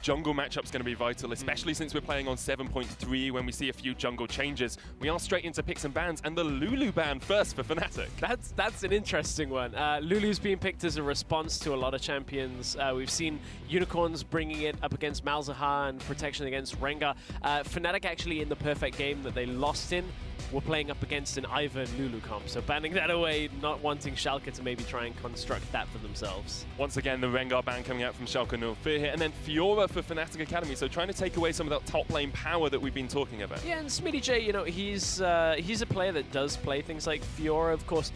jungle matchup's going to be vital, especially since we're playing on 7.3 when we see a few jungle changes. We are straight into picks and bans, and the Lulu ban first for Fnatic. That's an interesting one. Lulu's being picked as a response to a lot of champions. We've seen Unicorns bringing it up against Malzahar and protection against Rengar. Fnatic actually in the perfect game that they lost in, we're playing up against an Ivern Lulu comp, so banning that away, not wanting Schalke to maybe try and construct that for themselves. Once again, the Rengar ban coming out from Schalke 04 here, and then Fiora for Fnatic Academy, so trying to take away some of that top lane power that we've been talking about. Yeah, and Smitty J, you know, he's a player that does play things like Fiora, of course.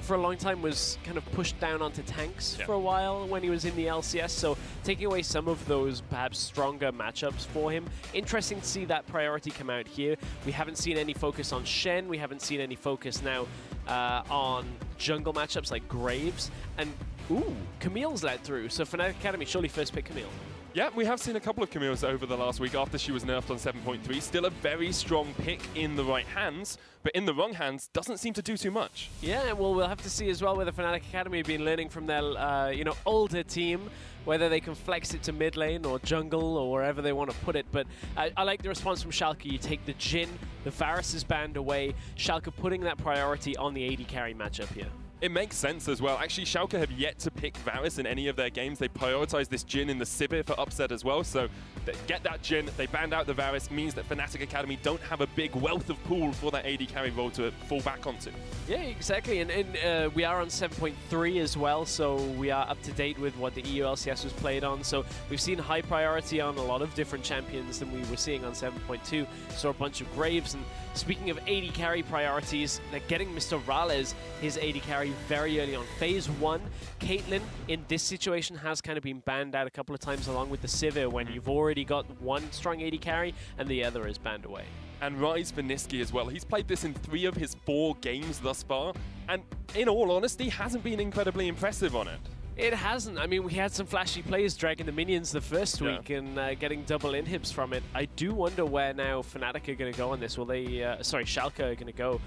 For a long time was kind of pushed down onto tanks for a while when he was in the LCS, so taking away some of those perhaps stronger matchups for him. Interesting to see that priority come out here. We haven't seen any focus on Shen, we haven't seen any focus now on jungle matchups like Graves, and ooh, Camille's let through, so Fnatic Academy surely first pick Camille. Yeah, we have seen a couple of Camille's over the last week after she was nerfed on 7.3. Still a very strong pick in the right hands, but in the wrong hands, doesn't seem to do too much. Yeah, well, we'll have to see as well whether Fnatic Academy have been learning from their, you know, older team, whether they can flex it to mid lane or jungle or wherever they want to put it. But I like the response from Schalke. You take the Jhin, the Varus is banned away. Schalke putting that priority on the AD carry matchup here. It makes sense as well. Actually, Schalke have yet to pick Varus in any of their games. They prioritize this Jhin in the Sivir for upset as well. So they get that Jhin, they banned out the Varus, means that Fnatic Academy don't have a big wealth of pool for that AD carry role to fall back onto. Yeah, exactly. And we are on 7.3 as well, so we are up to date with what the EUCS was played on. So we've seen high priority on a lot of different champions than we were seeing on 7.2. Saw a bunch of Graves. And speaking of AD carry priorities, they're getting Mr. Rales his AD carry very early on. Phase 1, Caitlyn in this situation has kind of been banned out a couple of times along with the Sivir when you've already got one strong AD carry and the other is banned away. And Rise for Niski as well. He's played this in 3 of his 4 games thus far, and in all honesty, hasn't been incredibly impressive on it. It hasn't. I mean, we had some flashy plays dragging the minions the first week and getting double inhibs from it. I do wonder where now Fnatic are going to go on this. Will they, sorry, Schalke are going to go.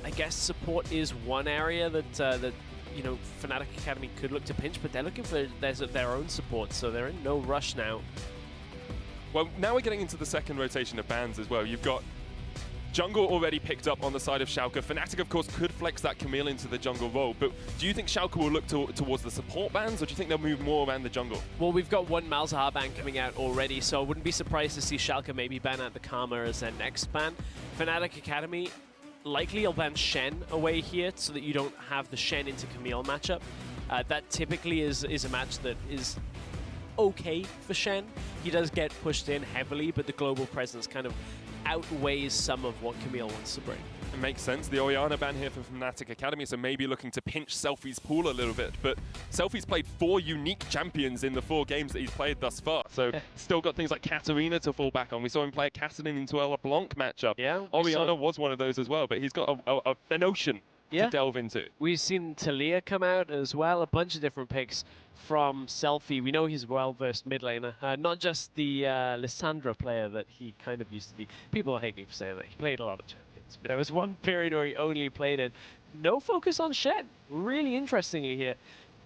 I guess support is one area that you know, Fnatic Academy could look to pinch, but they're looking for their own support, so they're in no rush now. Well, now we're getting into the second rotation of bans as well. You've got jungle already picked up on the side of Schalke. Fnatic, of course, could flex that Camille into the jungle role, but do you think Schalke will look towards the support bans, or do you think they'll move more around the jungle? Well, we've got one Malzahar ban coming out already, so I wouldn't be surprised to see Schalke maybe ban out the Karma as their next ban. Fnatic Academy likely will ban Shen away here so that you don't have the Shen into Camille matchup. That typically is a match that is okay for Shen. He does get pushed in heavily, but the global presence kind of outweighs some of what Camille wants to bring. It makes sense. The Orianna ban here for Fnatic Academy, so maybe looking to pinch Selfie's pool a little bit. But Selfie's played 4 unique champions in the 4 games that he's played thus far. So still got things like Katarina to fall back on. We saw him play a Katarina into a LeBlanc matchup. Yeah, Orianna was one of those as well, but he's got an ocean to delve into. We've seen Talia come out as well, a bunch of different picks from Selfie. We know he's a well-versed mid laner, not just the Lissandra player that he kind of used to be. People hate me for saying that. He played a lot of champions, but there was one period where he only played it. No focus on Shen. Really interesting here.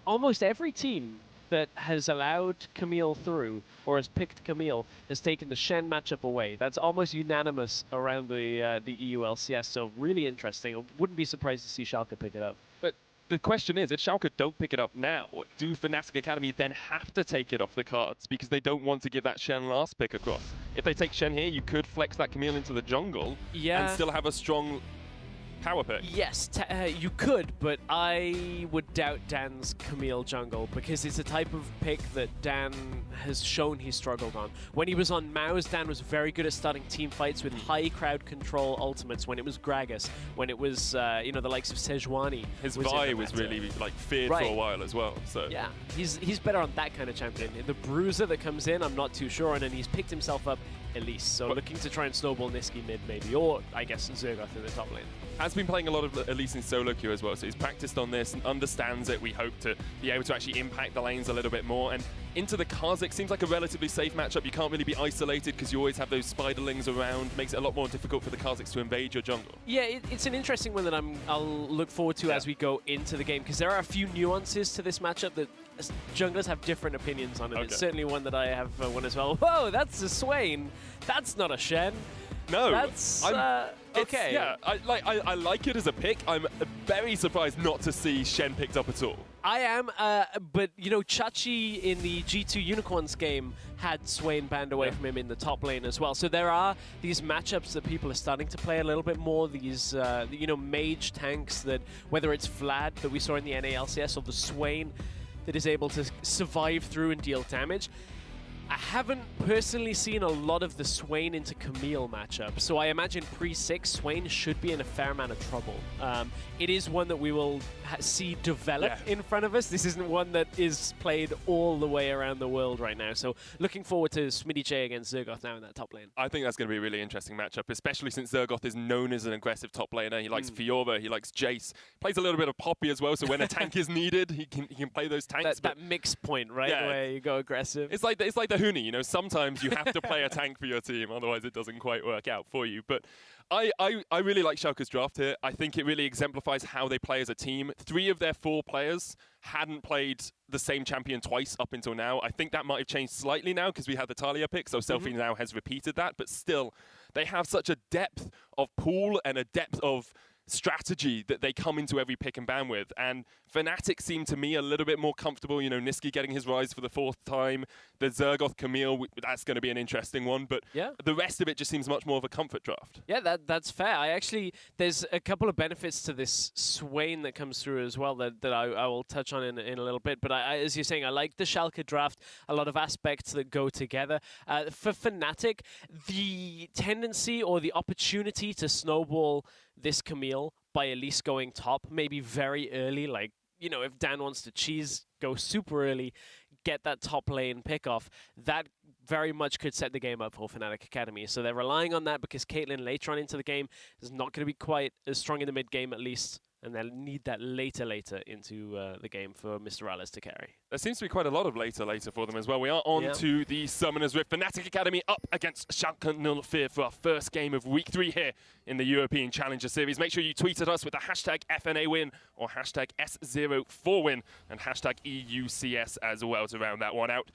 Almost every team that has allowed Camille through, or has picked Camille, has taken the Shen matchup away. That's almost unanimous around the EULCS, so really interesting. I wouldn't be surprised to see Schalke pick it up. But the question is, if Schalke don't pick it up now, do Fnatic Academy then have to take it off the cards because they don't want to give that Shen last pick across? If they take Shen here, you could flex that Camille into the jungle and still have a strong power pick. Yes, you could, but I would doubt Dan's Camille jungle because it's a type of pick that Dan has shown he struggled on. When he was on Maus, Dan was very good at starting team fights with high crowd control ultimates. When it was Gragas, when it was you know, the likes of Sejuani. His Vi was really like feared for a while as well. So yeah, he's better on that kind of champion. The bruiser that comes in, I'm not too sure on, and he's picked himself up Elise. So looking to try and snowball Niski mid maybe, or I guess Zergoth in the top lane. Has been playing a lot of Elise in solo queue as well, so he's practiced on this and understands it. We hope to be able to actually impact the lanes a little bit more. And into the Kha'Zix seems like a relatively safe matchup. You can't really be isolated because you always have those spiderlings around. Makes it a lot more difficult for the Kha'Zix to invade your jungle. Yeah, it's an interesting one that I'll look forward to as we go into the game, because there are a few nuances to this matchup that junglers have different opinions on it. Okay. It's certainly one that I have one as well. Whoa, that's a Swain. That's not a Shen. No, that's okay. Yeah, I like it as a pick. I'm very surprised not to see Shen picked up at all. I am, but you know, Chachi in the G2 Unicorns game had Swain banned away from him in the top lane as well. So there are these matchups that people are starting to play a little bit more. These, you know, mage tanks that, whether it's Vlad that we saw in the NA LCS or the Swain that is able to survive through and deal damage. I haven't personally seen a lot of the Swain into Camille matchup, so I imagine pre-6, Swain should be in a fair amount of trouble. It is one that we will see develop in front of us. This isn't one that is played all the way around the world right now, so looking forward to Smitty J against Zergoth now in that top lane. I think that's going to be a really interesting matchup, especially since Zergoth is known as an aggressive top laner. He likes Fiora, he likes Jace, plays a little bit of Poppy as well, so when a tank is needed, he can play those tanks. That mix point, right, where you go aggressive. It's like the Huni, you know, sometimes you have to play a tank for your team, otherwise it doesn't quite work out for you. But I really like Schalke's draft here. I think it really exemplifies how they play as a team. 3 of their 4 players hadn't played the same champion twice up until now. I think that might have changed slightly now because we had the Talia pick, so Selfie now has repeated that, but still, they have such a depth of pool and a depth of strategy that they come into every pick and ban with. And Fnatic seem to me a little bit more comfortable. You know, Niski getting his rise for the 4th time. The Zergoth Camille, that's going to be an interesting one. But the rest of it just seems much more of a comfort draft. Yeah, that's fair. There's a couple of benefits to this Swain that comes through as well that I will touch on in a little bit. But as you're saying, I like the Schalke draft, a lot of aspects that go together. For Fnatic, the tendency or the opportunity to snowball this Camille by at least going top, maybe very early, like, you know, if Dan wants to go super early, get that top lane pick off, that very much could set the game up for Fnatic Academy. So they're relying on that because Caitlyn later on into the game is not going to be quite as strong in the mid game at least, and they'll need that later into the game for Mr. Alice to carry. There seems to be quite a lot of later for them as well. We are on to the Summoners with Fnatic Academy up against Schalke 04 for our first game of week 3 here in the European Challenger Series. Make sure you tweet at us with the hashtag FNA win or hashtag S04 win and hashtag EUCS as well to round that one out.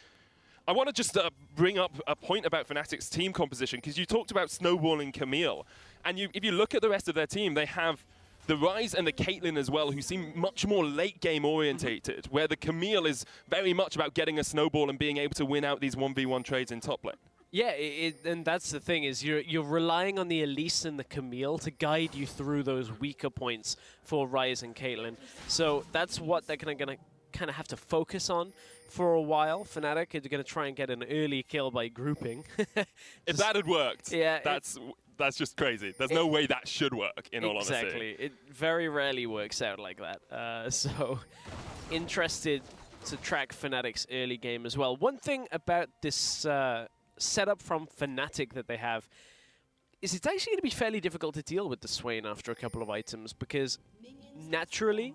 I want to just bring up a point about Fnatic's team composition, because you talked about snowballing Camille, and if you look at the rest of their team, they have the Ryze and the Caitlyn as well, who seem much more late game orientated, where the Camille is very much about getting a snowball and being able to win out these 1v1 trades in top lane. Yeah, and that's the thing, is you're relying on the Elise and the Camille to guide you through those weaker points for Ryze and Caitlyn. So that's what they're going to kind of have to focus on for a while. Fnatic are going to try and get an early kill by grouping. If that had worked, yeah, that's just crazy. There's no way that should work, in all honesty. Exactly. It very rarely works out like that. So interested to track Fnatic's early game as well. One thing about this setup from Fnatic that they have is it's actually going to be fairly difficult to deal with the Swain after a couple of items, because naturally,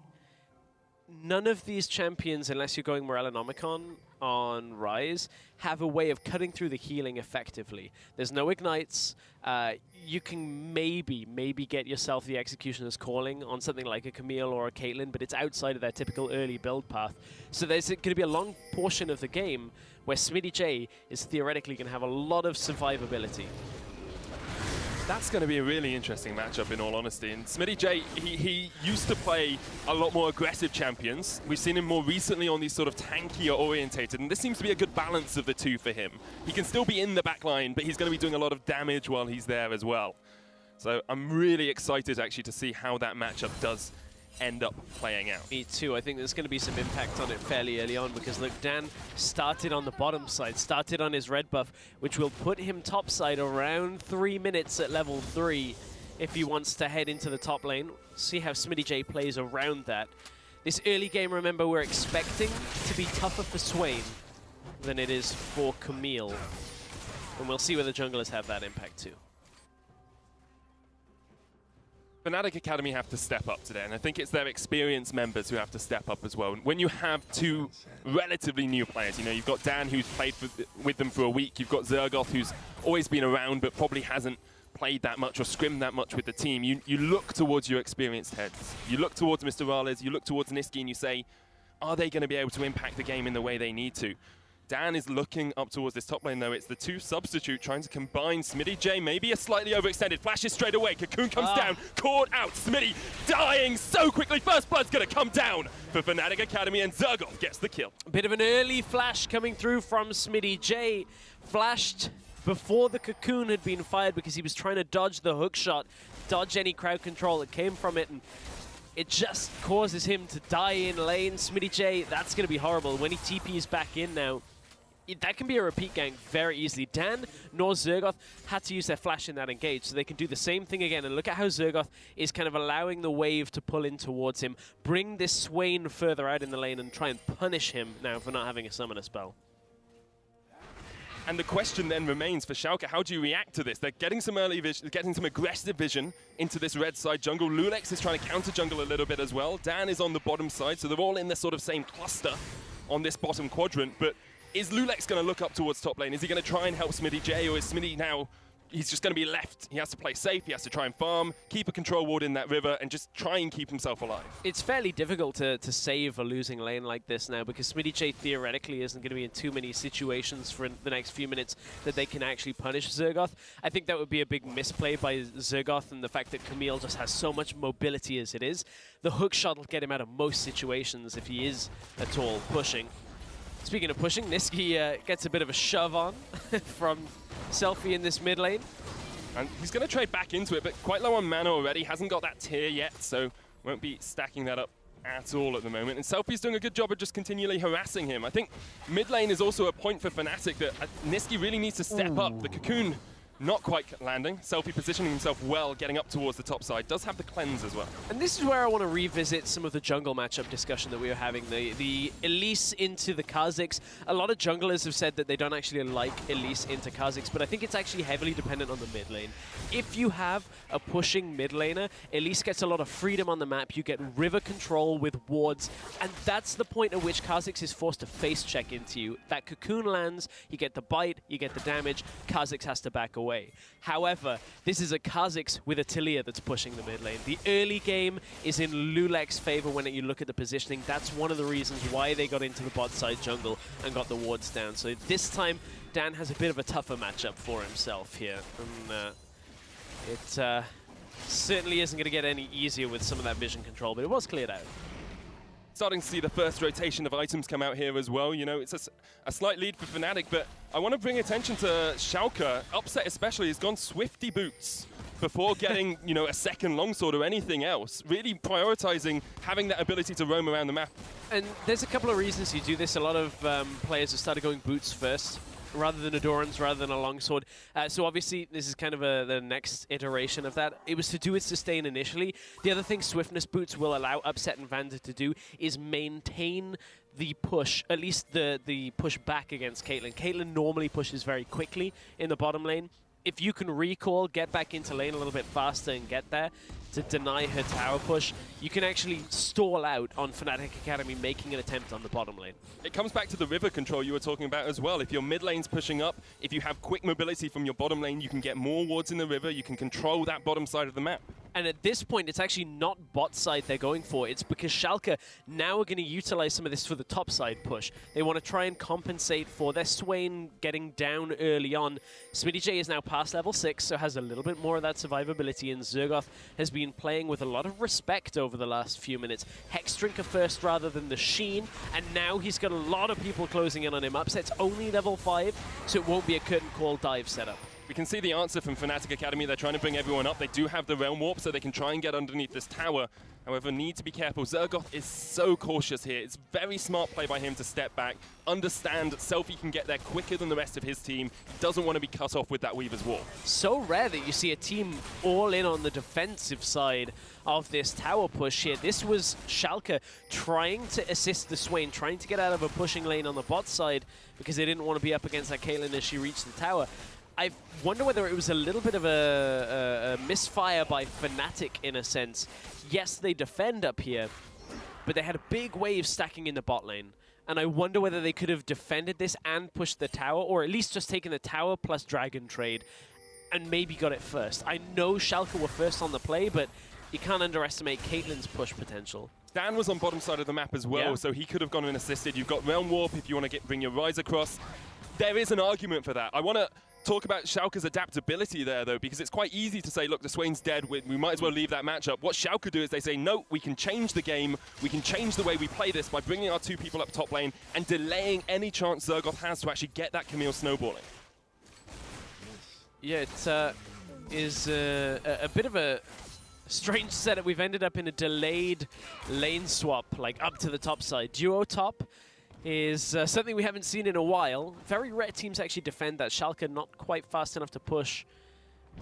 none of these champions, unless you're going Morellonomicon on Ryze, have a way of cutting through the healing effectively. There's no ignites. You can maybe get yourself the Executioner's Calling on something like a Camille or a Caitlyn, but it's outside of their typical early build path. So there's going to be a long portion of the game where Smitty J is theoretically going to have a lot of survivability. That's going to be a really interesting matchup, in all honesty. And Smitty J, he used to play a lot more aggressive champions. We've seen him more recently on these sort of tankier orientated, and this seems to be a good balance of the two for him. He can still be in the back line, but he's going to be doing a lot of damage while he's there as well. So I'm really excited, actually, to see how that matchup does end up playing out. Me too. I think there's going to be some impact on it fairly early on, because look, Dan started on the bottom side, started on his red buff, which will put him top side around 3 minutes at level 3 if he wants to head into the top lane. See how Smitty J plays around that. This early game, remember, we're expecting to be tougher for Swain than it is for Camille. And we'll see whether junglers have that impact too. Fnatic Academy have to step up today, and I think it's their experienced members who have to step up as well. When you have 2 relatively new players, you know, you've got Dan, who's played with them for a week, you've got Zergoth, who's always been around but probably hasn't played that much or scrimmed that much with the team. You look towards your experienced heads. You look towards Mr. Rales, you look towards Niski, and you say, Are they going to be able to impact the game in the way they need to? Dan is looking up towards this top lane, though. It's the two substitute trying to combine. Smitty J maybe a slightly overextended. Flashes straight away. Cocoon comes down. Caught out. Smitty dying so quickly. First blood's going to come down for Fnatic Academy, and Zergoff gets the kill. A bit of an early flash coming through from Smitty J. Flashed before the Cocoon had been fired because he was trying to dodge the hook shot, dodge any crowd control that came from it, and it just causes him to die in lane. Smitty J, that's going to be horrible. When he TPs back in now, that can be a repeat gank very easily. Dan nor Zergoff had to use their flash in that engage, so they can do the same thing again. And look at how Zergoff is kind of allowing the wave to pull in towards him, bring this Swain further out in the lane and try and punish him now for not having a summoner spell. And the question then remains for Schalke, how do you react to this? They're getting some early vision, getting some aggressive vision into this red side jungle. Lulex is trying to counter jungle a little bit as well. Dan is on the bottom side, so they're all in the sort of same cluster on this bottom quadrant. But is Lulex going to look up towards top lane? Is he going to try and help Smitty J, or is Smitty now, he's just going to be left? He has to play safe, he has to try and farm, keep a control ward in that river, and just try and keep himself alive. It's fairly difficult to save a losing lane like this now, because Smitty J theoretically isn't going to be in too many situations for the next few minutes that they can actually punish Zergoff. I think that would be a big misplay by Zergoff, and the fact that Camille just has so much mobility as it is. The hook shot will get him out of most situations if he is at all pushing. Speaking of pushing, Niski gets a bit of a shove on from Selfie in this mid lane. And he's going to trade back into it, but quite low on mana already. Hasn't got that tier yet, so won't be stacking that up at all at the moment. And Selfie's doing a good job of just continually harassing him. I think mid lane is also a point for Fnatic that Niski really needs to step up. The Cocoon not quite landing. Selfie positioning himself well, getting up towards the top side. Does have the cleanse as well. And this is where I want to revisit some of the jungle matchup discussion that we were having. The Elise into the Kha'Zix. A lot of junglers have said that they don't actually like Elise into Kha'Zix, but I think it's actually heavily dependent on the mid lane. If you have a pushing mid laner, Elise gets a lot of freedom on the map. You get river control with wards, and that's the point at which Kha'Zix is forced to face check into you. That Cocoon lands, you get the bite, you get the damage, Kha'Zix has to back away. However, this is a Kha'Zix with Attilia that's pushing the mid lane. The early game is in Lulex's favor when you look at the positioning. That's one of the reasons why they got into the bot side jungle and got the wards down. So this time, Dan has a bit of a tougher matchup for himself here. And it certainly isn't going to get any easier with some of that vision control, but it was cleared out. Starting to see the first rotation of items come out here as well. You know, it's a slight lead for Fnatic, but I want to bring attention to Schalke. Upset especially has gone Swifty Boots before getting, you know, a second longsword or anything else. Really prioritizing having that ability to roam around the map. And there's a couple of reasons you do this. A lot of players have started going Boots first, rather than Adorans, rather than a longsword. So obviously, this is kind of the next iteration of that. It was to do with sustain initially. The other thing Swiftness Boots will allow Upset and Vander to do is maintain the push, at least the push back against Caitlyn. Caitlyn normally pushes very quickly in the bottom lane. If you can recall, get back into lane a little bit faster and get there to deny her tower push, you can actually stall out on Fnatic Academy making an attempt on the bottom lane. It comes back to the river control you were talking about as well. If your mid lane's pushing up, if you have quick mobility from your bottom lane, you can get more wards in the river, you can control that bottom side of the map. And at this point, it's actually not bot side they're going for. It's because Schalke now are going to utilize some of this for the top side push. They want to try and compensate for their Swain getting down early on. Smitty J is now past level 6, so has a little bit more of that survivability, and Zergoff has been playing with a lot of respect over the last few minutes. Hexdrinker first rather than the Sheen, and now he's got a lot of people closing in on him. Upset's only level 5, so it won't be a curtain call dive setup. We can see the answer from Fnatic Academy. They're trying to bring everyone up. They do have the Realm Warp, so they can try and get underneath this tower. However, need to be careful. Zergoff is so cautious here. It's very smart play by him to step back, understand that Selfie can get there quicker than the rest of his team. He doesn't want to be cut off with that Weaver's Wall. So rare that you see a team all in on the defensive side of this tower push here. This was Schalke trying to assist the Swain, trying to get out of a pushing lane on the bot side because they didn't want to be up against that Caitlyn as she reached the tower. I wonder whether it was a little bit of a misfire by Fnatic in a sense. Yes, they defend up here, but they had a big wave stacking in the bot lane. And I wonder whether they could have defended this and pushed the tower, or at least just taken the tower plus dragon trade and maybe got it first. I know Schalke were first on the play, but you can't underestimate Caitlyn's push potential. Dan was on bottom side of the map as well, so he could have gone and assisted. You've got Realm Warp if you want to bring your Rise across. There is an argument for that. I want to talk about Schalke's adaptability there, though, because it's quite easy to say, look, the Swain's dead, we might as well leave that matchup. What Schalke do is they say, no, we can change the game, we can change the way we play this by bringing our 2 people up top lane and delaying any chance Zergoth has to actually get that Camille snowballing. Yeah, it is a bit of a strange setup. We've ended up in a delayed lane swap, like up to the top side. Duo top is something we haven't seen in a while. Very rare teams actually defend that. Schalke not quite fast enough to push.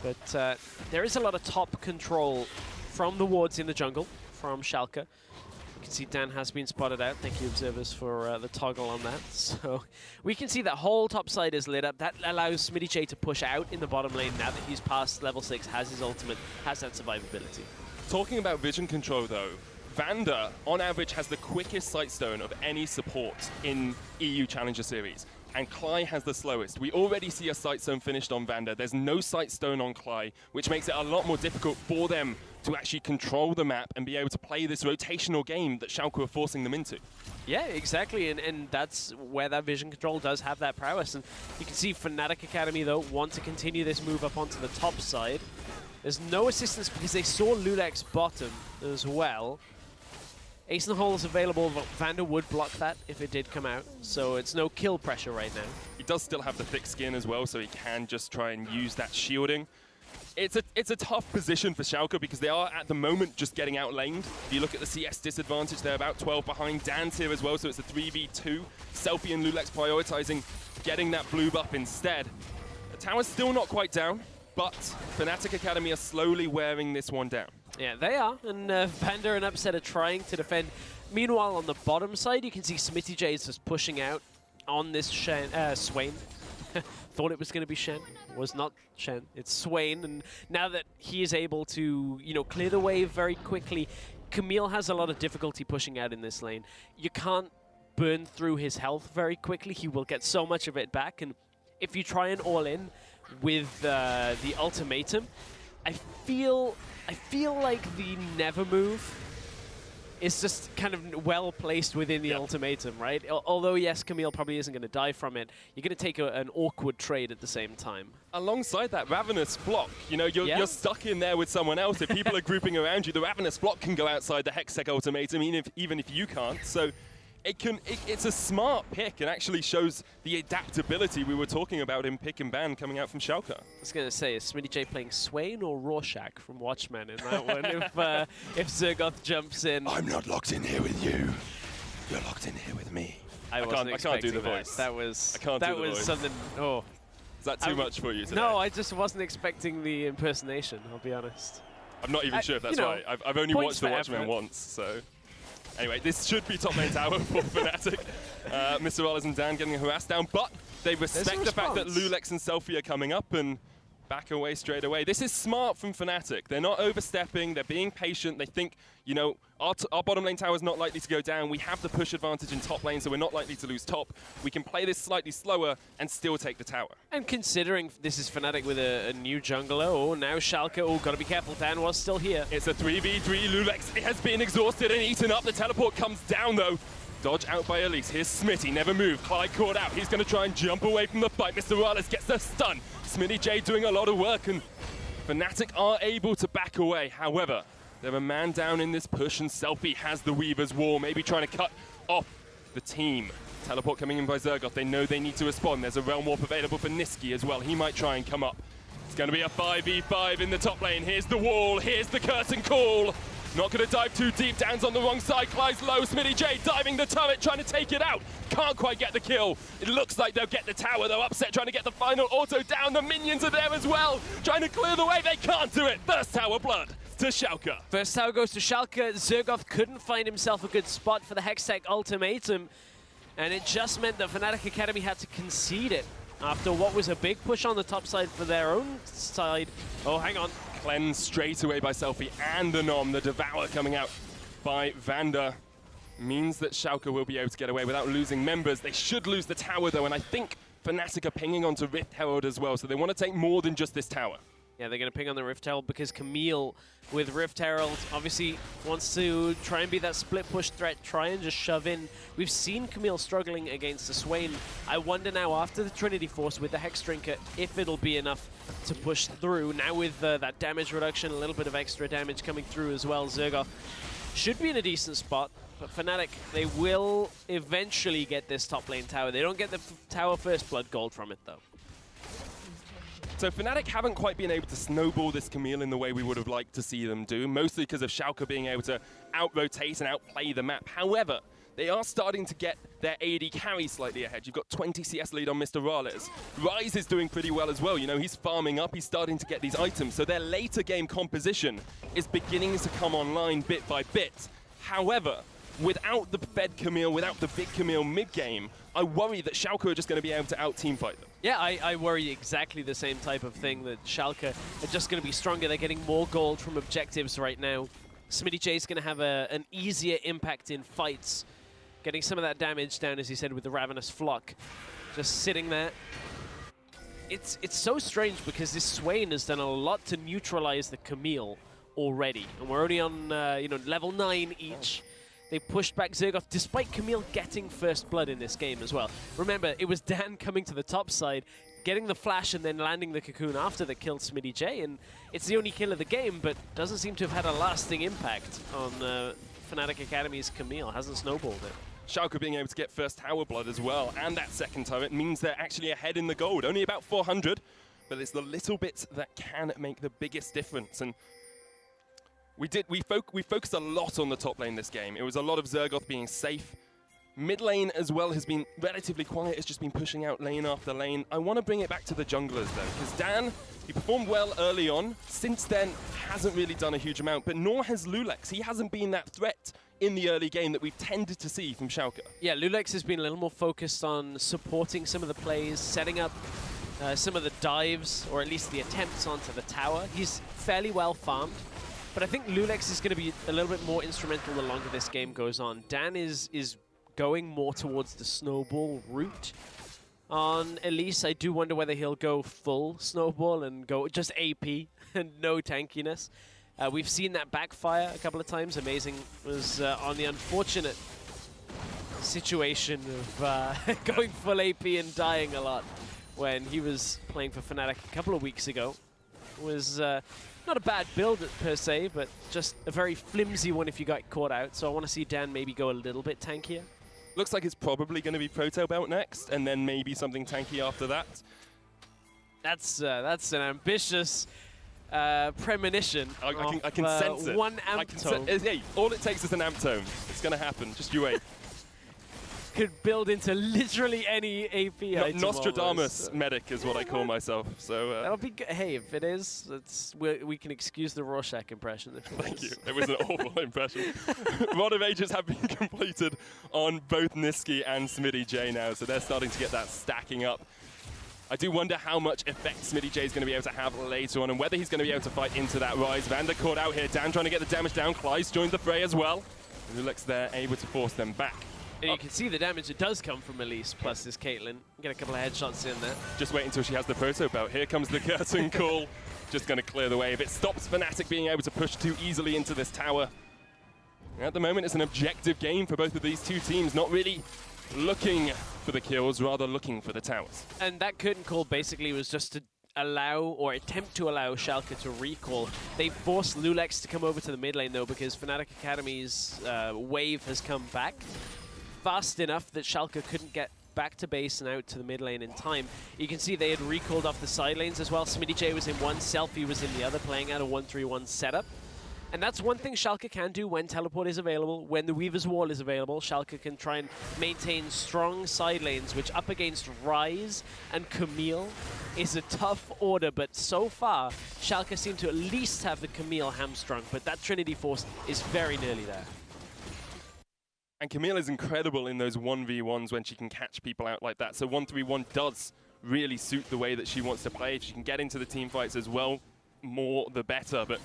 But there is a lot of top control from the wards in the jungle from Schalke. You can see Dan has been spotted out. Thank you, observers, for the toggle on that. So we can see that whole top side is lit up. That allows SmittyJ to push out in the bottom lane now that he's past level 6, has his ultimate, has that survivability. Talking about vision control, though, Vander, on average, has the quickest sightstone of any support in EU Challenger Series, and Cly has the slowest. We already see a sightstone finished on Vander. There's no sightstone on Cly, which makes it a lot more difficult for them to actually control the map and be able to play this rotational game that Schalke are forcing them into. Yeah, exactly, and that's where that vision control does have that prowess. And you can see Fnatic Academy, though, want to continue this move up onto the top side. There's no assistance because they saw Lulek's bottom as well. Ace in the hole is available, but Vander would block that if it did come out, so it's no kill pressure right now. He does still have the thick skin as well, so he can just try and use that shielding. It's a tough position for Schalke because they are at the moment just getting outlaned. If you look at the CS disadvantage, they're about 12 behind. Dan's here as well, so it's a 3v2. Selfie and Lulek's prioritizing getting that blue buff instead. The tower's still not quite down, but Fnatic Academy are slowly wearing this one down. Yeah, they are, and Vander and Upset are trying to defend. Meanwhile, on the bottom side, you can see SmittyJ is just pushing out on this Swain. Thought it was going to be Shen. Was not Shen. It's Swain, and now that he is able to, clear the wave very quickly, Camille has a lot of difficulty pushing out in this lane. You can't burn through his health very quickly. He will get so much of it back, and if you try and all in with the ultimatum, I feel like the never move is just kind of well placed within the ultimatum, right? Although, yes, Camille probably isn't going to die from it, you're going to take an awkward trade at the same time. Alongside that, Ravenous block, you're stuck in there with someone else. If people are grouping around you, the Ravenous block can go outside the Hextech ultimatum, even if you can't. So it's a smart pick and actually shows the adaptability we were talking about in pick and ban coming out from Schalke. I was going to say, is SmittyJ playing Swain or Rorschach from Watchmen in that one if Zergoth jumps in? I'm not locked in here with you. You're locked in here with me. I can't do the voice. That was something. Oh, is that too much for you today? No, I just wasn't expecting the impersonation, I'll be honest. I'm not even sure if that's right. I've only watched the Watchmen once, so... Anyway, this should be top lane tower for Fnatic. Mr. Rollers and Dan getting harassed down, but they respect the fact that Lulex and Selfie are coming up and back away straight away. This is smart from Fnatic. They're not overstepping, they're being patient. They think, our bottom lane tower is not likely to go down. We have the push advantage in top lane, so we're not likely to lose top. We can play this slightly slower and still take the tower. And considering this is Fnatic with a new jungler, now Schalke, gotta be careful, Dan was still here. It's a 3v3, Lulex has been exhausted and eaten up. The teleport comes down though. Dodge out by Elise. Here's Smitty, never moved. Clyde caught out. He's going to try and jump away from the fight. Mr. Morales gets the stun. SmittyJ doing a lot of work, and Fnatic are able to back away. However, they're a man down in this push, and Selfie has the Weaver's Wall, maybe trying to cut off the team. Teleport coming in by Zergoth. They know they need to respond. There's a Realm Warp available for Niski as well. He might try and come up. It's going to be a 5v5 in the top lane. Here's the wall. Here's the curtain call. Not going to dive too deep. Dan's on the wrong side. Clyde's low. SmittyJ diving the turret, trying to take it out. Can't quite get the kill. It looks like they'll get the tower, though. Upset trying to get the final auto down. The minions are there as well, trying to clear the way. They can't do it. First tower blood to Schalke. First tower goes to Schalke. Zergoth couldn't find himself a good spot for the Hextech ultimatum, and it just meant that Fnatic Academy had to concede it after what was a big push on the top side for their own side. Oh, hang on. Cleansed straight away by Selfie and the Nom. The Devour coming out by Vander means that Schalke will be able to get away without losing members. They should lose the tower though, and I think Fnatic are pinging onto Rift Herald as well, so they want to take more than just this tower. Yeah, they're going to ping on the Rift Herald because Camille with Rift Herald obviously wants to try and be that split push threat, try and just shove in. We've seen Camille struggling against the Swain. I wonder now, after the Trinity Force with the Hex Drinker, if it'll be enough to push through. Now with that damage reduction, a little bit of extra damage coming through as well, Zergoth should be in a decent spot. But Fnatic, they will eventually get this top lane tower. They don't get the tower first blood gold from it, though. So Fnatic haven't quite been able to snowball this Camille in the way we would have liked to see them do, mostly because of Schalke being able to out-rotate and outplay the map. However, they are starting to get their AD carry slightly ahead. You've got 20 CS lead on Mr. Rales. Ryze is doing pretty well as well. You know, he's farming up, he's starting to get these items. So their later game composition is beginning to come online bit by bit. However, without the fed Camille, without the big Camille mid-game, I worry that Schalke are just going to be able to out-teamfight them. Yeah, I worry exactly the same type of thing, that Schalke are just going to be stronger. They're getting more gold from objectives right now. Smitty J is going to have an easier impact in fights, getting some of that damage down, as he said, with the Ravenous Flock. Just sitting there. It's so strange because this Swain has done a lot to neutralize the Camille already. And we're only on level 9 each. They pushed back Zergoth, despite Camille getting first blood in this game as well. Remember, it was Dan coming to the top side, getting the flash and then landing the cocoon after that killed Smitty J, and it's the only kill of the game, but doesn't seem to have had a lasting impact on Fnatic Academy's Camille. Hasn't snowballed it. Schalke being able to get first tower blood as well, and that second turret means they're actually ahead in the gold. Only about 400, but it's the little bits that can make the biggest difference. And we focused a lot on the top lane this game. It was a lot of Zergoth being safe. Mid lane as well has been relatively quiet. It's just been pushing out lane after lane. I want to bring it back to the junglers though, because Dan, he performed well early on. Since then, hasn't really done a huge amount, but nor has Lulex. He hasn't been that threat in the early game that we've tended to see from Schalke. Yeah, Lulex has been a little more focused on supporting some of the plays, setting up some of the dives, or at least the attempts onto the tower. He's fairly well farmed. But I think Lulex is going to be a little bit more instrumental the longer this game goes on. Dan is going more towards the snowball route. On Elise, I do wonder whether he'll go full snowball and go just AP and no tankiness. We've seen that backfire a couple of times. Amazing was on the unfortunate situation of going full AP and dying a lot when he was playing for Fnatic a couple of weeks ago. It was not a bad build per se, but just a very flimsy one if you got caught out. So I want to see Dan maybe go a little bit tankier. Looks like it's probably going to be Proto Belt next, and then maybe something tanky after that. That's an ambitious premonition. I can sense it. One amp tome. Hey, all it takes is an amp tome. It's going to happen. Just you wait. Could build into literally any AP item. Nostradamus medic is what I call myself. So that'll be good. Hey, if it is, we can excuse the Rorschach impression. Thank you. It was an awful impression. Rod of Ages have been completed on both Niski and Smitty J now, so they're starting to get that stacking up. I do wonder how much effect Smitty J is going to be able to have later on, and whether he's going to be able to fight into that Ryze. Vander caught out here. Dan trying to get the damage down. Klyce joined the fray as well. Lulex there able to force them back. And you can see the damage that does come from Elise plus this Caitlyn. Get a couple of headshots in there. Just wait until she has the Proto Belt. Here comes the curtain call. Just going to clear the way. If it stops Fnatic being able to push too easily into this tower. At the moment, it's an objective game for both of these two teams. Not really looking for the kills, rather looking for the towers. And that curtain call basically was just to allow, or attempt to allow, Schalke to recall. They forced Lulex to come over to the mid lane though, because Fnatic Academy's wave has come back fast enough that Schalke couldn't get back to base and out to the mid lane in time. You can see they had recalled off the side lanes as well. Smitty J was in one, Selfie was in the other, playing out a 1-3-1 setup. And that's one thing Schalke can do when Teleport is available, when the Weaver's Wall is available. Schalke can try and maintain strong side lanes, which up against Ryze and Camille is a tough order, but so far, Schalke seem to at least have the Camille hamstrung, but that Trinity Force is very nearly there. And Camille is incredible in those 1v1s when she can catch people out like that. So 1-3-1 does really suit the way that she wants to play. If she can get into the team fights as well, more the better. But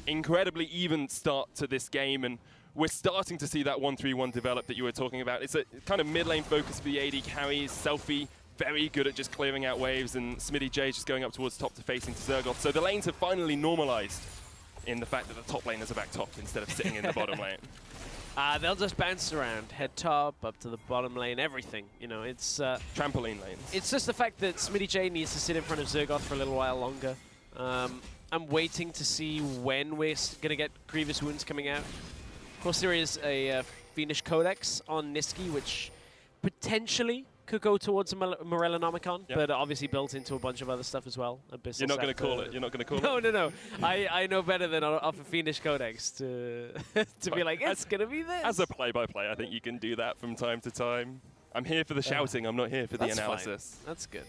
incredibly even start to this game, and we're starting to see that 1-3-1 develop that you were talking about. It's a kind of mid lane focus for the AD carries. Selfie very good at just clearing out waves, and Smitty J just going up towards top to facing Zergoth. So the lanes have finally normalized in the fact that the top laners are back top instead of sitting in the bottom lane. They'll just bounce around, head top, up to the bottom lane, everything. You know, it's trampoline lanes. It's just the fact that Smitty J needs to sit in front of Zergoth for a little while longer. I'm waiting to see when we're going to get Grievous Wounds coming out. Of course, there is a Fiendish Codex on Niski, which potentially could go towards a Morellonomicon, but obviously built into a bunch of other stuff as well. Abyssal You're not going to call it? You're not going to call it? No, no. I know better than off a Fiendish Codex to be like, it's going to be this. As a play-by-play, I think you can do that from time to time. I'm here for the shouting. I'm not here for the analysis. Fine. That's good.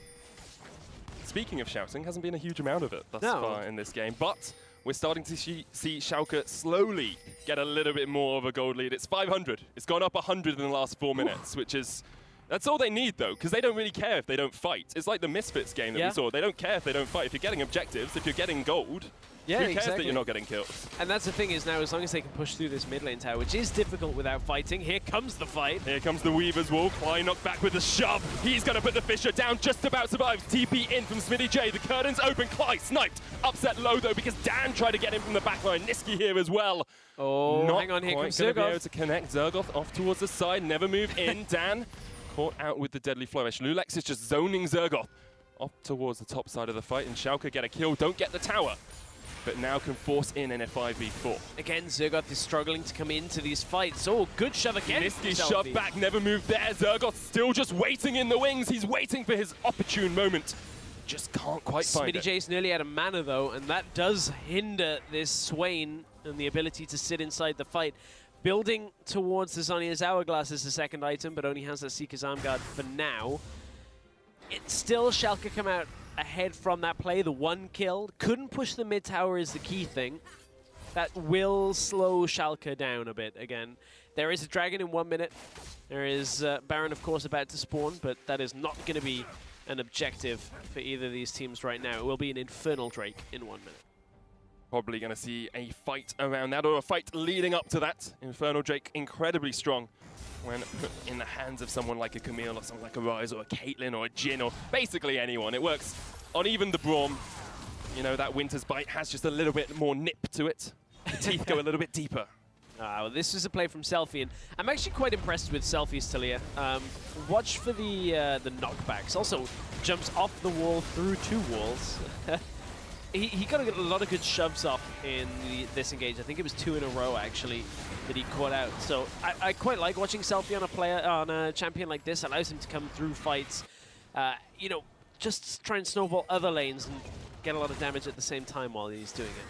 Speaking of shouting, hasn't been a huge amount of it thus far in this game, but we're starting to see Schalke slowly get a little bit more of a gold lead. It's 500. It's gone up 100 in the last 4 minutes, which is... That's all they need, though, because they don't really care if they don't fight. It's like the Misfits game that we saw. They don't care if they don't fight. If you're getting objectives, if you're getting gold, who cares that you're not getting kills? And that's the thing is now, as long as they can push through this mid lane tower, which is difficult without fighting, here comes the fight. Here comes the Weaver's Wall. Klein knocked back with a shove. He's going to put the Fisher down, just about survives. TP in from Smitty J. The curtains open. Klein sniped. Upset low, though, because Dan tried to get in from the backline. Niski here as well. Oh, not hang on, here comes Zergoth. Not quite going to be able Zergoth. to connect. Zergoth off towards the side. Never move in. Dan caught out with the deadly flourish. Lulex is just zoning Zergoth off towards the top side of the fight, and Schalke get a kill, don't get the tower, but now can force in a 5v4. Again, Zergoth is struggling to come into these fights. Oh, good shove again. Niski shoved back, never moved there. Zergoth still just waiting in the wings. He's waiting for his opportune moment. Just can't quite find it. Smitty J's nearly out of mana, though, and that does hinder this Swain and the ability to sit inside the fight. Building towards the Zhonya's Hourglass is the second item, but only has that Seeker's Arm Guard for now. It's still Schalke come out ahead from that play, the one kill. Couldn't push the mid tower is the key thing. That will slow Schalke down a bit again. There is a dragon in 1 minute. There is Baron, of course, about to spawn, but that is not going to be an objective for either of these teams right now. It will be an Infernal Drake in 1 minute. Probably going to see a fight around that, or a fight leading up to that. Infernal Drake incredibly strong when put in the hands of someone like a Camille or someone like a Ryze or a Caitlyn or a Jhin or basically anyone. It works on even the Braum. You know, that Winter's Bite has just a little bit more nip to it. The teeth go a little bit deeper. Well, this is a play from Selfie, and I'm actually quite impressed with Selfie's Talia. Watch for the knockbacks. Also, jumps off the wall through 2 walls. He got a lot of good shoves off in this engage. I think it was 2 in a row, actually, that he caught out. So I quite like watching Selfie on a champion like this. Allows him to come through fights, you know, just try and snowball other lanes and get a lot of damage at the same time while he's doing it.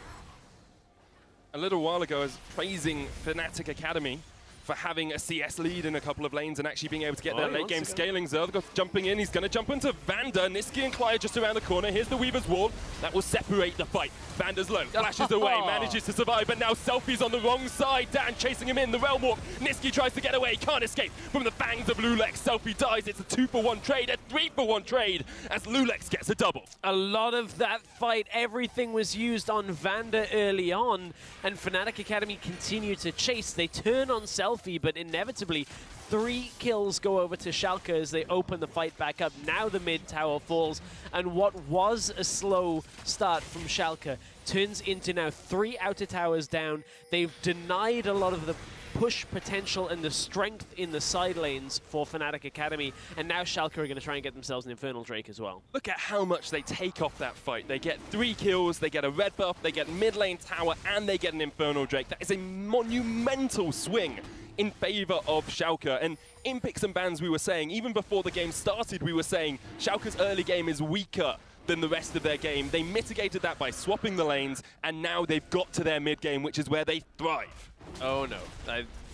A little while ago, I was praising Fnatic Academy for having a CS lead in a couple of lanes and actually being able to get their late game scaling. Zergoth jumping in, he's going to jump into Vander. Niski and Clyde just around the corner. Here's the Weaver's Wall. That will separate the fight. Vander's low, flashes away, manages to survive, but now Selfie's on the wrong side. Dan chasing him in, the Realm Walk. Niski tries to get away, can't escape from the fangs of Lulex. Selfie dies, it's a 2-for-1 trade, a 3-for-1 trade as Lulex gets a double. A lot of that fight, everything was used on Vander early on, and Fnatic Academy continue to chase. They turn on Selfie, but inevitably 3 kills go over to Schalke as they open the fight back up. Now the mid tower falls, and what was a slow start from Schalke turns into now 3 outer towers down. They've denied a lot of the push potential and the strength in the side lanes for Fnatic Academy, and now Schalke are going to try and get themselves an Infernal Drake as well. Look at how much they take off that fight. They get 3 kills, they get a red buff, they get mid lane tower, and they get an Infernal Drake. That is a monumental swing in favor of Schalke. And in picks and bans we were saying, even before the game started, we were saying Schalke's early game is weaker than the rest of their game. They mitigated that by swapping the lanes, and now they've got to their mid game, which is where they thrive. Oh no,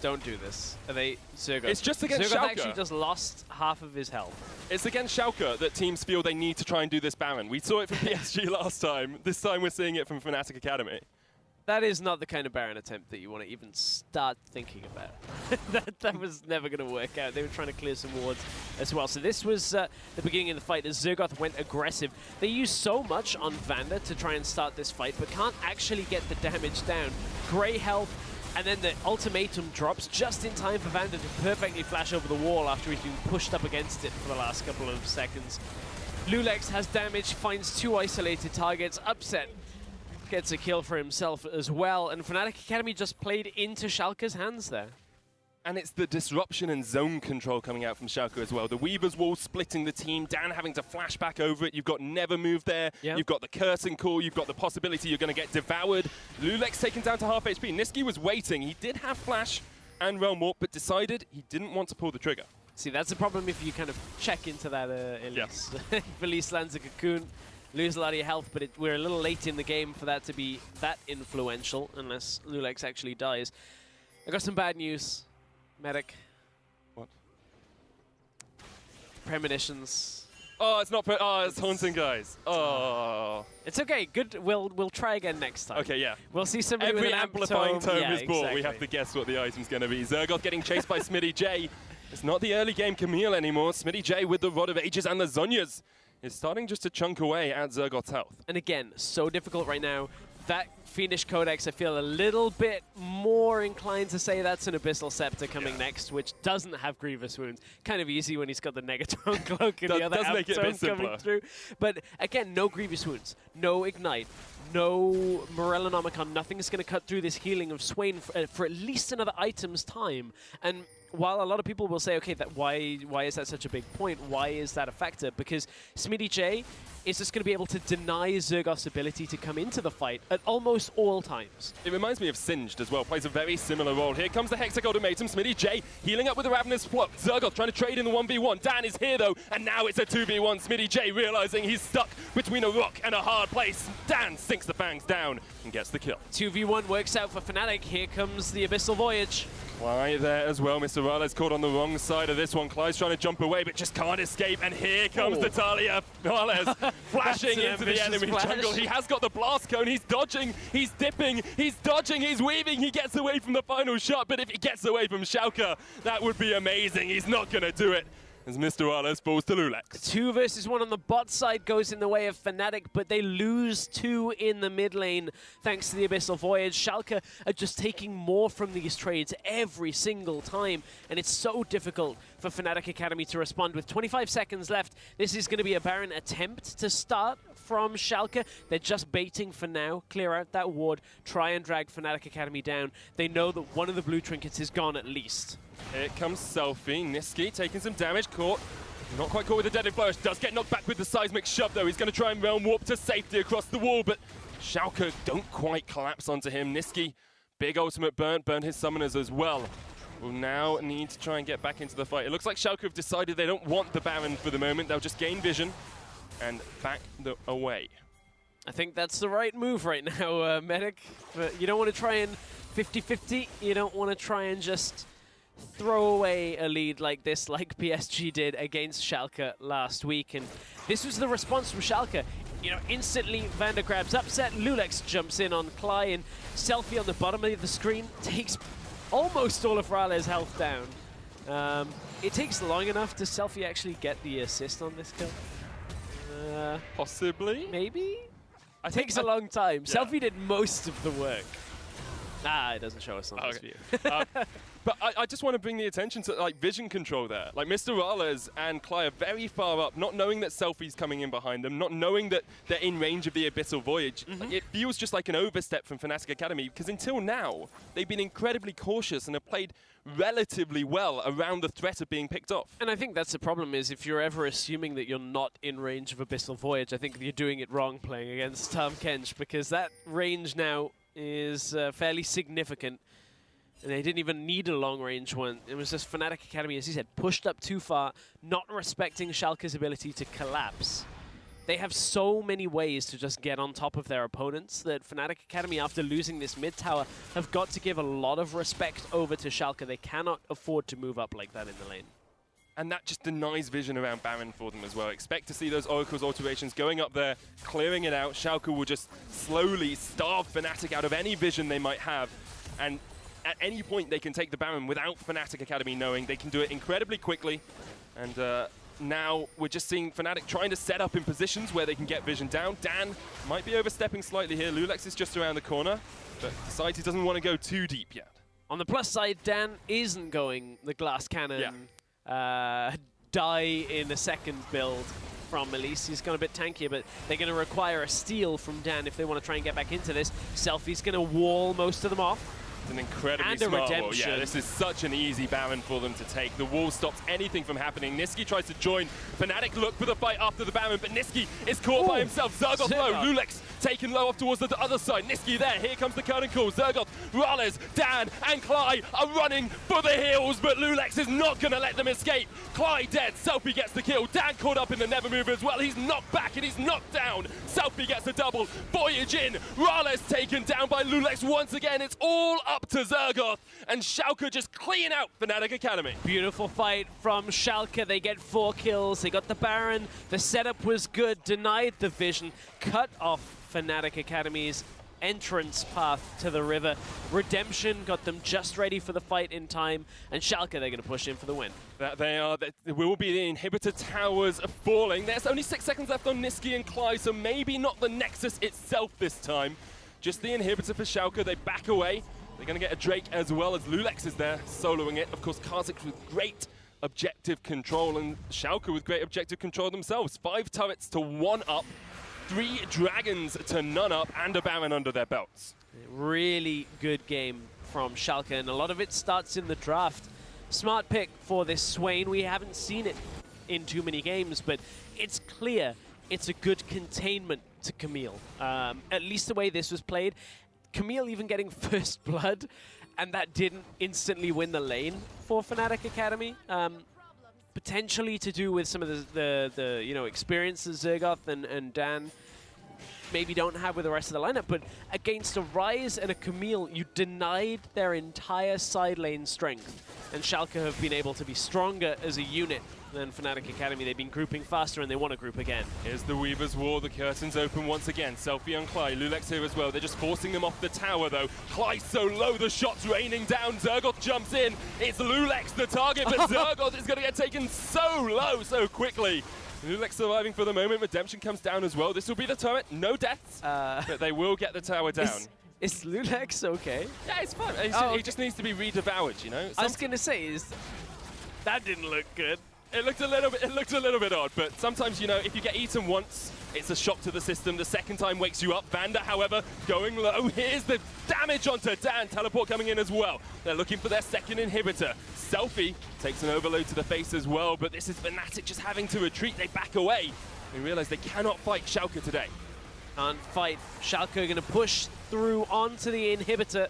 don't do this. Are they Zergoth? It's just against Zergoth Schalke. Actually just lost half of his health. It's against Schalke that teams feel they need to try and do this Baron. We saw it from PSG last time. This time we're seeing it from Fnatic Academy. That is not the kind of Baron attempt that you want to even start thinking about. that was never going to work out. They were trying to clear some wards as well. So this was the beginning of the fight as Zergoth went aggressive. They used so much on Vander to try and start this fight, but can't actually get the damage down. Grey health, And then the ultimatum drops just in time for Vander to perfectly flash over the wall after he's been pushed up against it for the last couple of seconds. Lulex has damage, finds 2 isolated targets, Upset gets a kill for himself as well, and Fnatic Academy just played into Schalke's hands there. And it's the disruption and zone control coming out from Schalke as well. The Weaver's Wall splitting the team, Dan having to flash back over it. You've got Never Move there. Yep. You've got the Curtain Call. You've got the possibility you're going to get devoured. Lulex taken down to half HP. Niski was waiting. He did have Flash and Realm Warp, but decided he didn't want to pull the trigger. See, that's the problem if you kind of check into that Elise. Yep. If Elise lands a Cocoon, lose a lot of your health, but we're a little late in the game for that to be that influential, unless Lulex actually dies. I got some bad news. Medic. What? Premonitions. Oh, it's not. Oh, it's haunting, guys. Oh. It's okay. Good. We'll try again next time. Okay, yeah. We'll see somebody Every with an amplifying tome yeah, is bought. exactly. We have to guess what the item's going to be. Zergoth getting chased by Smitty J. It's not the early game Camille anymore. Smitty J with the Rod of Ages and the Zhonya's is starting just to chunk away at Zergoth's health. And again, so difficult right now. That Fiendish Codex, I feel a little bit more inclined to say that's an Abyssal Scepter coming next, which doesn't have Grievous Wounds. Kind of easy when he's got the Negatone Cloak and the other Outstone coming through. But again, no Grievous Wounds, no Ignite, no Morellonomicon. Nothing's going to cut through this healing of Swain for at least another item's time. And while a lot of people will say, okay, why is that such a big point? Why is that a factor? Because Smitty J is just going to be able to deny Zergoth's ability to come into the fight at almost all times. It reminds me of Singed as well, plays a very similar role. Here comes the Hexagon Ultimatum, Smitty J healing up with the Ravenous Flock. Zergoth trying to trade in the 1v1. Dan is here though, and now it's a 2v1. Smitty J realizing he's stuck between a rock and a hard place. Dan sinks the Fangs down and gets the kill. 2v1 works out for Fnatic. Here comes the Abyssal Voyage. Cly there as well. Mr. Rale's caught on the wrong side of this one. Cly's trying to jump away, but just can't escape. And here comes the Talia Rales flashing into the enemy jungle. He has got the blast cone. He's dodging. He's dipping. He's dodging. He's weaving. He gets away from the final shot. But if he gets away from Schalke, that would be amazing. He's not going to do it, as Mr. Rales falls to Lulex. 2 versus 1 on the bot side goes in the way of Fnatic, but they lose 2 in the mid lane thanks to the Abyssal Voyage. Schalke are just taking more from these trades every single time, and it's so difficult for Fnatic Academy to respond. With 25 seconds left, this is going to be a Baron attempt to start from Schalke. They're just baiting for now. Clear out that ward, try and drag Fnatic Academy down. They know that one of the blue trinkets is gone at least. Here comes Selfie. Niski taking some damage. Caught. Not quite caught with the Deadly Flourish. Does get knocked back with the Seismic Shove, though. He's going to try and Realm Warp to safety across the wall, but Schalke don't quite collapse onto him. Niski, big ultimate burn his summoners as well. Will now need to try and get back into the fight. It looks like Schalke have decided they don't want the Baron for the moment. They'll just gain vision and back away. I think that's the right move right now, Medic. But you don't want to try and 50-50. You don't want to try and just throw away a lead like this, like PSG did against Schalke last week. And this was the response from Schalke. You know, instantly Vander grabs Upset, Lulex jumps in on Cly, and Selfie on the bottom of the screen takes almost all of Rale's health down. It takes long enough to Selfie actually get the assist on this kill. Possibly? Maybe? It takes a long time. Yeah. Selfie did most of the work. It doesn't show us on this view. But I just want to bring the attention to like vision control there. Like Mr. Rales and Cly are very far up, not knowing that Selfie's coming in behind them, not knowing that they're in range of the Abyssal Voyage. Like, it feels just like an overstep from Fnatic Academy, because until now, they've been incredibly cautious and have played relatively well around the threat of being picked off. And I think that's the problem, is if you're ever assuming that you're not in range of Abyssal Voyage, I think you're doing it wrong playing against Tom Kench, because that range now is fairly significant. And they didn't even need a long-range one. It was just Fnatic Academy, as he said, pushed up too far, not respecting Schalke's ability to collapse. They have so many ways to just get on top of their opponents that Fnatic Academy, after losing this mid tower, have got to give a lot of respect over to Schalke. They cannot afford to move up like that in the lane. And that just denies vision around Baron for them as well. Expect to see those Oracle's alterations going up there, clearing it out. Schalke will just slowly starve Fnatic out of any vision they might have. And at any point, they can take the Baron without Fnatic Academy knowing. They can do it incredibly quickly. And now we're just seeing Fnatic trying to set up in positions where they can get vision down. Dan might be overstepping slightly here. Lulex is just around the corner, but decides he doesn't want to go too deep yet. On the plus side, Dan isn't going the glass cannon die in a second build from Elise. He's gone a bit tankier, but they're going to require a steal from Dan if they want to try and get back into this. Selfie's going to wall most of them off. It's an incredibly smart wall. Yeah, this is such an easy Baron for them to take. The wall stops anything from happening. Nisqy tries to join. Fnatic look for the fight after the Baron, but Nisqy is caught by himself. Zergoth low. Lulex taken low off towards the other side. Nisqy there. Here comes the curtain call. Zergoth, Rales, Dan, and Cly are running for the hills, but Lulex is not going to let them escape. Cly dead. Selfie gets the kill. Dan caught up in the Never Mover as well. He's knocked back and he's knocked down. Selfie gets the double. Voyage in. Rales taken down by Lulex once again. It's all up to Zergoth, and Schalke just clean out Fnatic Academy. Beautiful fight from Schalke. They get 4 kills. They got the Baron. The setup was good. Denied the vision. Cut off Fnatic Academy's entrance path to the river. Redemption got them just ready for the fight in time, and Schalke, they're going to push in for the win. That they are. There will be the inhibitor towers falling. There's only 6 seconds left on Nisqy and Cly, so maybe not the Nexus itself this time. Just the inhibitor for Schalke. They back away. They're going to get a Drake as well as Lulex is there, soloing it. Of course, Kha'Zix with great objective control, and Schalke with great objective control themselves. 5 turrets to 1 up, 3 dragons to none up, and a Baron under their belts. Really good game from Schalke, and a lot of it starts in the draft. Smart pick for this Swain. We haven't seen it in too many games, but it's clear it's a good containment to Camille. At least the way this was played. Camille even getting first blood, and that didn't instantly win the lane for Fnatic Academy. Potentially to do with some of the experiences Zergoth and Dan maybe don't have with the rest of the lineup, but against a Ryze and a Camille, you denied their entire side lane strength, and Schalke have been able to be stronger as a unit than Fnatic Academy. They've been grouping faster, and they want to group again. Here's the Weaver's War. The curtains open once again. Selfie on Cly. Lulex here as well. They're just forcing them off the tower, though. Cly so low, the shot's raining down. Zergoth jumps in. It's Lulex the target, but Zergoth is going to get taken so low so quickly. Lulex surviving for the moment. Redemption comes down as well. This will be the turret. No deaths, but they will get the tower down. Is Lulex okay? Yeah, it's fine. He just needs to be redevoured, you know? I was going to say, that didn't look good. It looked a little bit odd, but sometimes, you know, if you get eaten once, it's a shock to the system. The second time wakes you up. Vander, however, going low. Here's the damage onto Dan. Teleport coming in as well. They're looking for their second inhibitor. Selfie takes an overload to the face as well, but this is Fnatic just having to retreat. They back away. They realize they cannot fight Schalke today. Can't fight. Schalke are going to push through onto the inhibitor.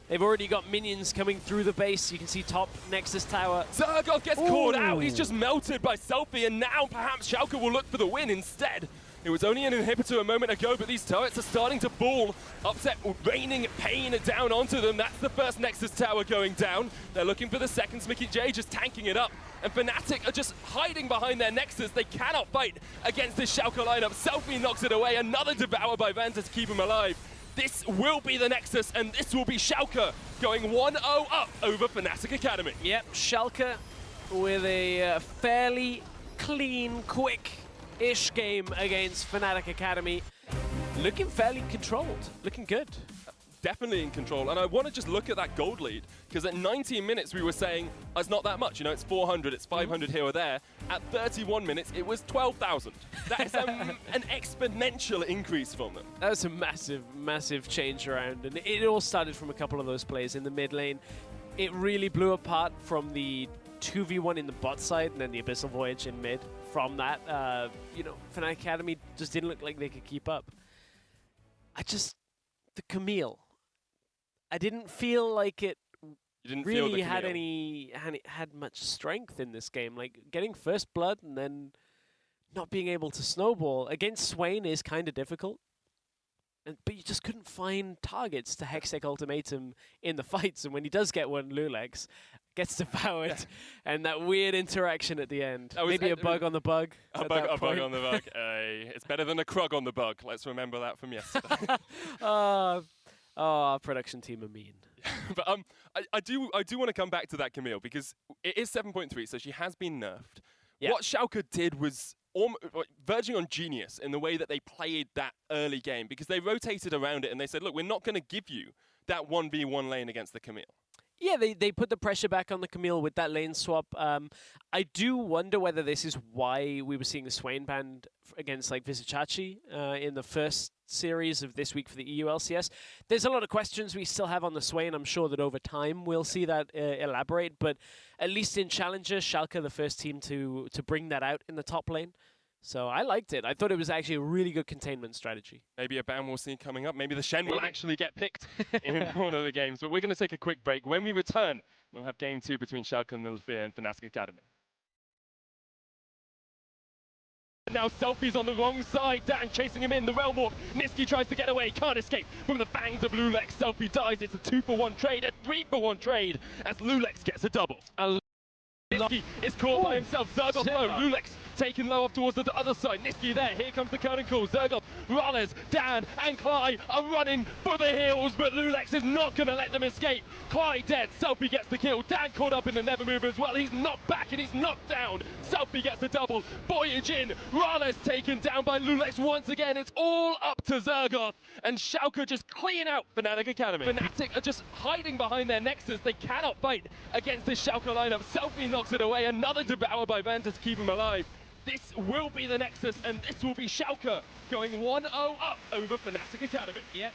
They've already got minions coming through the base. You can see top Nexus tower. Zergoth gets caught out. He's just melted by Selfie, and now perhaps Schalke will look for the win instead. It was only an inhibitor a moment ago, but these turrets are starting to fall. Upset, raining pain down onto them. That's the first Nexus tower going down. They're looking for the second. Smicky J just tanking it up. And Fnatic are just hiding behind their Nexus. They cannot fight against this Schalke lineup. Selfie knocks it away. Another devour by Vander to keep him alive. This will be the Nexus, and this will be Schalke going 1-0 up over Fnatic Academy. Yep, Schalke with a fairly clean, quick-ish game against Fnatic Academy. Looking fairly controlled, looking good. Definitely in control, and I want to just look at that gold lead, because at 19 minutes we were saying, oh, it's not that much, you know, it's 400, it's 500 here or there. At 31 minutes, it was 12,000. That is an exponential increase from them. That was a massive, massive change around, and it all started from a couple of those plays in the mid lane. It really blew apart from the 2v1 in the bot side, and then the Abyssal Voyage in mid. From that, you know, Fnatic Academy just didn't look like they could keep up. The Camille. I didn't feel like it really had much strength in this game. Like getting first blood and then not being able to snowball against Swain is kind of difficult. But you just couldn't find targets to Hextech Ultimatum in the fights. And when he does get one, Lulex gets devoured. And that weird interaction at the end. Maybe a bug on the bug. A bug on the bug. It's better than a Krug on the bug. Let's remember that from yesterday. Our production team are mean. But I do want to come back to that Camille, because it is 7.3, so she has been nerfed. Yeah. What Schalke did was verging on genius in the way that they played that early game, because they rotated around it and they said, look, we're not going to give you that 1v1 lane against the Camille. Yeah, they put the pressure back on the Camille with that lane swap. I do wonder whether this is why we were seeing the Swain banned against like Vizicachi in the first series of this week for the EU LCS. There's a lot of questions we still have on the Swain. I'm sure that over time we'll see that elaborate, but at least in Challenger, Schalke the first team to bring that out in the top lane. So I liked it. I thought it was actually a really good containment strategy. Maybe a ban we'll see coming up. Maybe the Shen will actually get picked in one of the games. But we're going to take a quick break. When we return, we'll have game 2 between Schalke and Fnatic Academy. Now Selfie's on the wrong side. Dan chasing him in. The Realm Warp. Nisqy tries to get away. Can't escape from the fangs of Lulex. Selfie dies. It's a 2-for-1 trade. A 3-for-1 trade as Lulex gets a double. Nisqy is caught by himself. Zergoth low. Lulex taken low off towards the other side. Nisqy there. Here comes the curtain call. Zergoth, Rollers, Dan, and Cly are running for the hills, but Lulex is not going to let them escape. Cly dead. Selfie gets the kill. Dan caught up in the Never Mover as well. He's knocked back and he's knocked down. Selfie gets the double. Voyage in. Rollers taken down by Lulex once again. It's all up to Zergoth, and Schalke just clean out Fnatic Academy. Fnatic are just hiding behind their Nexus. They cannot fight against this Schalke lineup. Selfie knocks it away. Another devour by Vanta to keep him alive. This will be the Nexus, and this will be Schalke going 1-0 up over Fnatic Academy. Yep.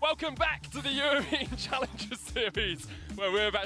Welcome back to the European Challenger Series, where we're about